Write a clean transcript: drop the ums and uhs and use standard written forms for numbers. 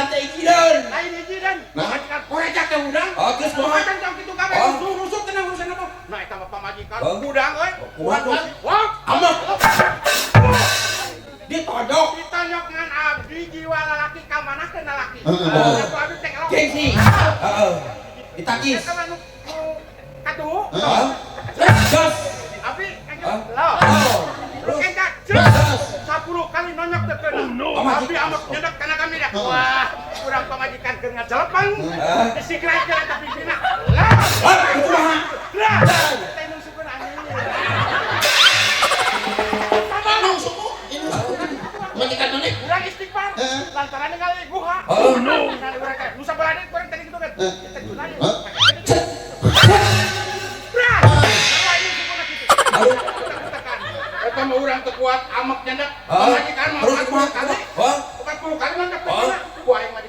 teh ijidan. Lain ijidan. Nah. Pamajikan koreja ke udang. Geus kumaha? Macam kitu kabeh. Rusuk tenang urusan apa? Nah eta mah pamajikan Oh. udang euy. Kumaha, Bos? Wah, Amak. Ditodok. ditonyok ngan abdi jiwa lalaki ka manakeun lalaki. Oh. Aku abdi teh elok. Gengsi. Heeh. Ditakis. Eta mah nu katuh. Heeh. Gas. Abdi kanjeng. Hah? Lo. Oh. Terus enggak. Gas. 10 kali nonyok teh keuna. Pamajikan. Abdi amak nyedak kana kami dah. Wah, kurang pamajikan keur ngajelepeng. Disigrekeun eta pimpinna. Lah. Wah, kumaha? Lah. Teh nu sukeun anjing. Majikan noni. Kurang istighfar. Lantaran ningali guha. Oh, no. Nusa balade kurang tadi gitu kan. Kita junai. Bra. Lain sukuna kitu. Eta mah urang teu kuat amak nyandak. Pamajikan mah Terus 40 kumaha? kali. Wah. 40 kali nyandak. Oh. Ku aing mah